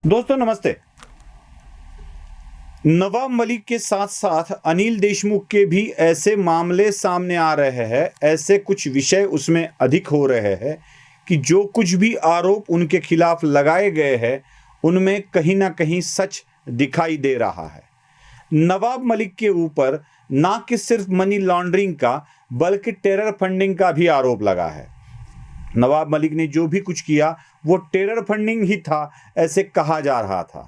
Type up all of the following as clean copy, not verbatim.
दोस्तों नमस्ते। नवाब मलिक के साथ साथ अनिल देशमुख के भी ऐसे मामले सामने आ रहे हैं, ऐसे कुछ विषय उसमें अधिक हो रहे हैं कि जो कुछ भी आरोप उनके खिलाफ लगाए गए हैं उनमें कहीं ना कहीं सच दिखाई दे रहा है। नवाब मलिक के ऊपर ना कि सिर्फ मनी लॉन्ड्रिंग का बल्कि टेरर फंडिंग का भी आरोप लगा है। नवाब मलिक ने जो भी कुछ किया वो टेरर फंडिंग ही था, ऐसे कहा जा रहा था।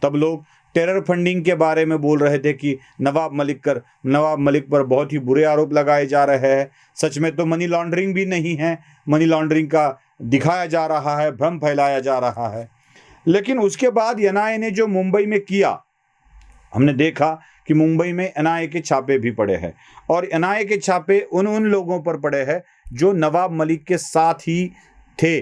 तब लोग टेरर फंडिंग के बारे में बोल रहे थे कि नवाब मलिक पर बहुत ही बुरे आरोप लगाए जा रहे हैं। सच में तो मनी लॉन्ड्रिंग भी नहीं है, मनी लॉन्ड्रिंग का दिखाया जा रहा है, भ्रम फैलाया जा रहा है। लेकिन उसके बाद एनआईए ने जो मुंबई में किया, हमने देखा कि मुंबई में एनआईए के छापे भी पड़े हैं और एनआईए के छापे उन लोगों पर पड़े हैं जो नवाब मलिक के साथ ही थे।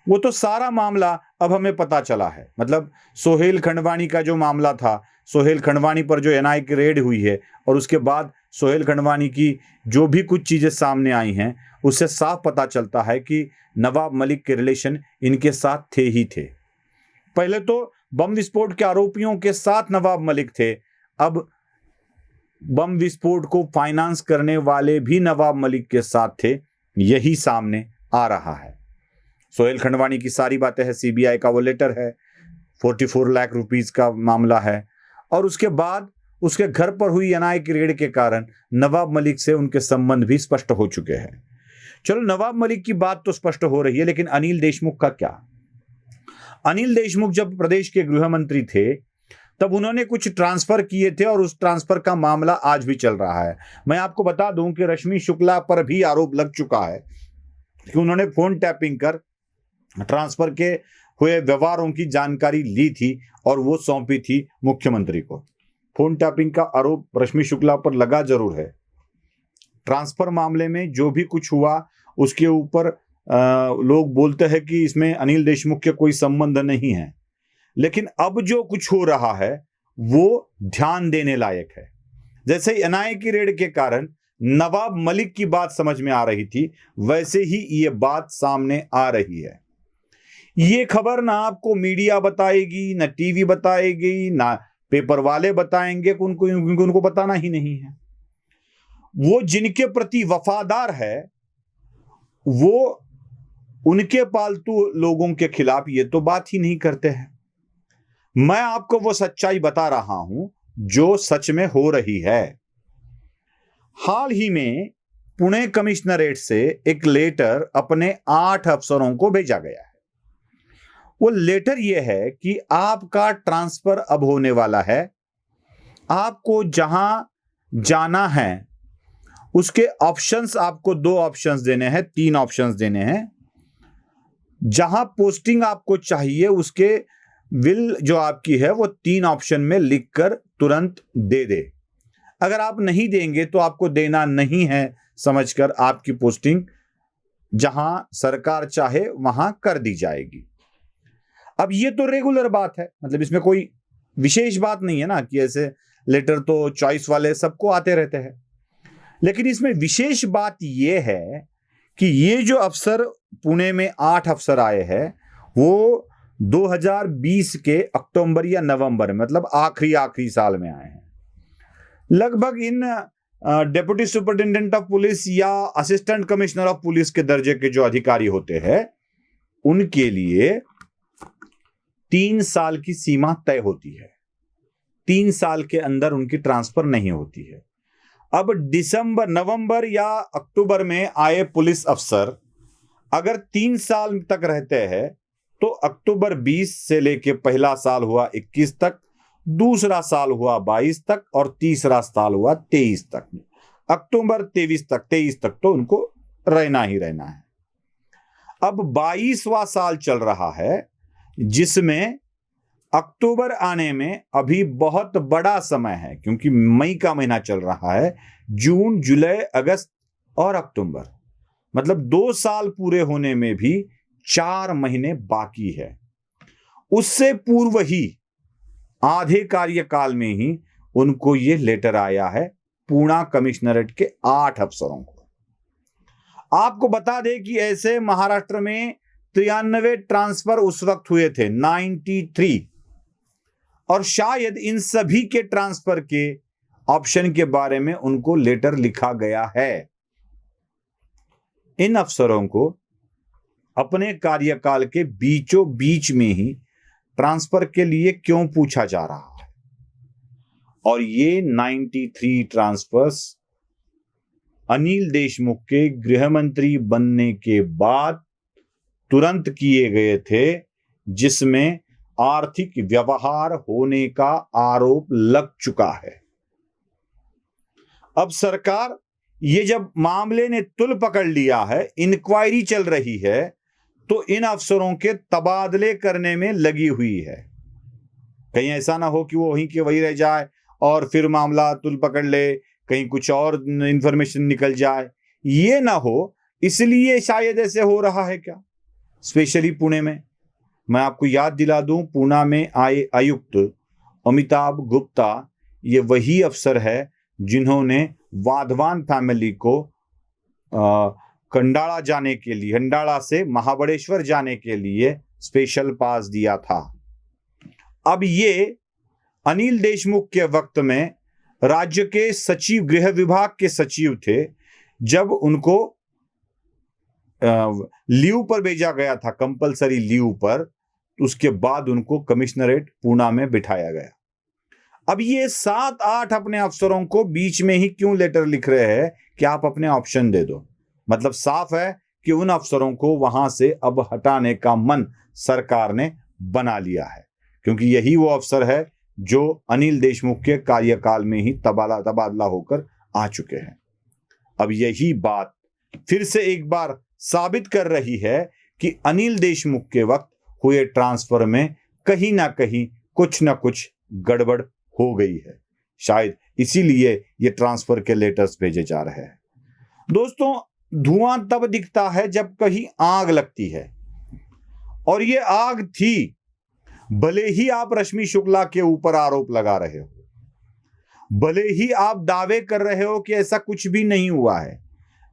वो तो सारा मामला अब हमें पता चला है। मतलब सोहेल खंडवानी का जो मामला था, सोहेल खंडवानी पर जो एनआईए की रेड हुई है और उसके बाद सोहेल खंडवानी की जो भी कुछ चीज़ें सामने आई हैं उससे साफ पता चलता है कि नवाब मलिक के रिलेशन इनके साथ थे ही थे। पहले तो बम विस्फोट के आरोपियों के साथ नवाब मलिक थे, अब बम विस्फोट को फाइनेंस करने वाले भी नवाब मलिक के साथ थे, यही सामने आ रहा है। सोहेल खंडवानी की सारी बातें हैं, सीबीआई का वो लेटर है, 44 लाख रुपीस का मामला है और उसके बाद उसके घर पर हुई एनआईए की रेड के कारण नवाब मलिक से उनके संबंध भी स्पष्ट हो चुके हैं। चलो, नवाब मलिक की बात तो स्पष्ट हो रही है, लेकिन अनिल देशमुख का क्या? अनिल देशमुख जब प्रदेश के गृह मंत्री थे तब उन्होंने कुछ ट्रांसफर किए थे और उस ट्रांसफर का मामला आज भी चल रहा है। मैं आपको बता दूं कि रश्मि शुक्ला पर भी आरोप लग चुका है कि उन्होंने फोन टैपिंग कर ट्रांसफर के हुए व्यवहारों की जानकारी ली थी और वो सौंपी थी मुख्यमंत्री को। फोन टैपिंग का आरोप रश्मि शुक्ला पर लगा जरूर है। ट्रांसफर मामले में जो भी कुछ हुआ उसके ऊपर लोग बोलते हैं कि इसमें अनिल देशमुख के कोई संबंध नहीं है, लेकिन अब जो कुछ हो रहा है वो ध्यान देने लायक है। जैसे एनआईए की रेड के कारण नवाब मलिक की बात समझ में आ रही थी, वैसे ही ये बात सामने आ रही है। ये खबर ना आपको मीडिया बताएगी, ना टीवी बताएगी, ना पेपर वाले बताएंगे, उनको बताना ही नहीं है। वो जिनके प्रति वफादार है वो उनके पालतू लोगों के खिलाफ ये तो बात ही नहीं करते हैं। मैं आपको वो सच्चाई बता रहा हूं जो सच में हो रही है। हाल ही में पुणे कमिश्नरेट से एक लेटर अपने 8 अफसरों को भेजा गया है। वो लेटर ये है कि आपका ट्रांसफर अब होने वाला है, आपको जहां जाना है उसके ऑप्शंस, आपको 2 ऑप्शंस देने हैं, 3 ऑप्शंस देने हैं। जहां पोस्टिंग आपको चाहिए उसके विल जो आपकी है वो 3 ऑप्शन में लिखकर तुरंत दे दे। अगर आप नहीं देंगे तो आपको देना नहीं है समझकर आपकी पोस्टिंग जहां सरकार चाहे वहां कर दी जाएगी। अब ये तो रेगुलर बात है, मतलब इसमें कोई विशेष बात नहीं है ना कि ऐसे लेटर तो चॉइस वाले सबको आते रहते हैं। लेकिन इसमें विशेष बात ये है कि ये जो अफसर पुणे में 8 अफसर आए हैं वो 2020 के अक्टूबर या नवंबर में, मतलब आखिरी साल में आए हैं। लगभग इन डेप्यूटी सुपरिटेंडेंट ऑफ पुलिस या असिस्टेंट कमिश्नर ऑफ पुलिस के दर्जे के जो अधिकारी होते हैं उनके लिए 3 साल की सीमा तय होती है। 3 साल के अंदर उनकी ट्रांसफर नहीं होती है। अब नवंबर या अक्टूबर में आए पुलिस अफसर अगर 3 साल तक रहते हैं तो अक्टूबर 20 से लेके पहला साल हुआ 21 तक, दूसरा साल हुआ 22 तक और तीसरा साल हुआ 23 तक। अक्टूबर 23 तक तो उनको रहना ही रहना है। अब 22वां साल चल रहा है जिसमें अक्टूबर आने में अभी बहुत बड़ा समय है, क्योंकि मई का महीना चल रहा है, जून, जुलाई, अगस्त और अक्टूबर, मतलब 2 साल पूरे होने में भी 4 महीने बाकी है। उससे पूर्व ही आधे कार्यकाल में ही उनको ये लेटर आया है पुणे कमिश्नरेट के 8 अफसरों को। आपको बता दें कि ऐसे महाराष्ट्र में 93 ट्रांसफर उस वक्त हुए थे, 93, और शायद इन सभी के ट्रांसफर के ऑप्शन के बारे में उनको लेटर लिखा गया है। इन अफसरों को अपने कार्यकाल के बीचों बीच में ही ट्रांसफर के लिए क्यों पूछा जा रहा है? और ये 93 ट्रांसफर्स अनिल देशमुख के गृह मंत्री बनने के बाद तुरंत किए गए थे, जिसमें आर्थिक व्यवहार होने का आरोप लग चुका है। अब सरकार ये जब मामले ने तुल पकड़ लिया है, इंक्वायरी चल रही है, तो इन अफसरों के तबादले करने में लगी हुई है। कहीं ऐसा ना हो कि वो वहीं के वहीं रह जाए और फिर मामला तुल पकड़ ले, कहीं कुछ और इंफॉर्मेशन निकल जाए, ये ना हो, इसलिए शायद ऐसे हो रहा है क्या। स्पेशली पुणे में मैं आपको याद दिला दूं, पुणे में आए आयुक्त अमिताभ गुप्ता ये वही अफसर है जिन्होंने वाधवान फैमिली को खंडाला जाने के लिए, खंडाला से महाबलेश्वर जाने के लिए स्पेशल पास दिया था। अब ये अनिल देशमुख के वक्त में राज्य के सचिव, गृह विभाग के सचिव थे, जब उनको लीव पर भेजा गया था, कंपलसरी लीव पर, उसके बाद उनको कमिश्नरेट पुणे में बिठाया गया। अब ये 7-8 अपने अफसरों को बीच में ही क्यों लेटर लिख रहे हैं कि आप अपने ऑप्शन दे दो? मतलब साफ है कि उन अफसरों को वहां से अब हटाने का मन सरकार ने बना लिया है, क्योंकि यही वो अफसर है जो अनिल देशमुख के कार्यकाल में ही तबादला होकर आ चुके हैं। अब यही बात फिर से एक बार साबित कर रही है कि अनिल देशमुख के वक्त हुए ट्रांसफर में कहीं ना कहीं कुछ ना कुछ गड़बड़ हो गई है। शायद इसीलिए ये ट्रांसफर के लेटर्स भेजे जा रहे हैं। दोस्तों, धुआं तब दिखता है जब कहीं आग लगती है, और ये आग थी, भले ही आप रश्मि शुक्ला के ऊपर आरोप लगा रहे हो, भले ही आप दावे कर रहे हो कि ऐसा कुछ भी नहीं हुआ है,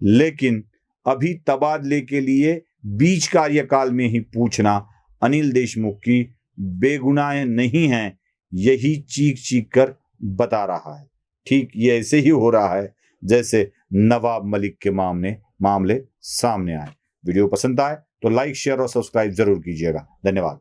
लेकिन अभी तबादले के लिए बीच कार्यकाल में ही पूछना अनिल देशमुख की बेगुनाह नहीं है, यही चीख चीख कर बता रहा है। ठीक ये ऐसे ही हो रहा है जैसे नवाब मलिक के मामले सामने आए। वीडियो पसंद आए तो लाइक, शेयर और सब्सक्राइब जरूर कीजिएगा। धन्यवाद।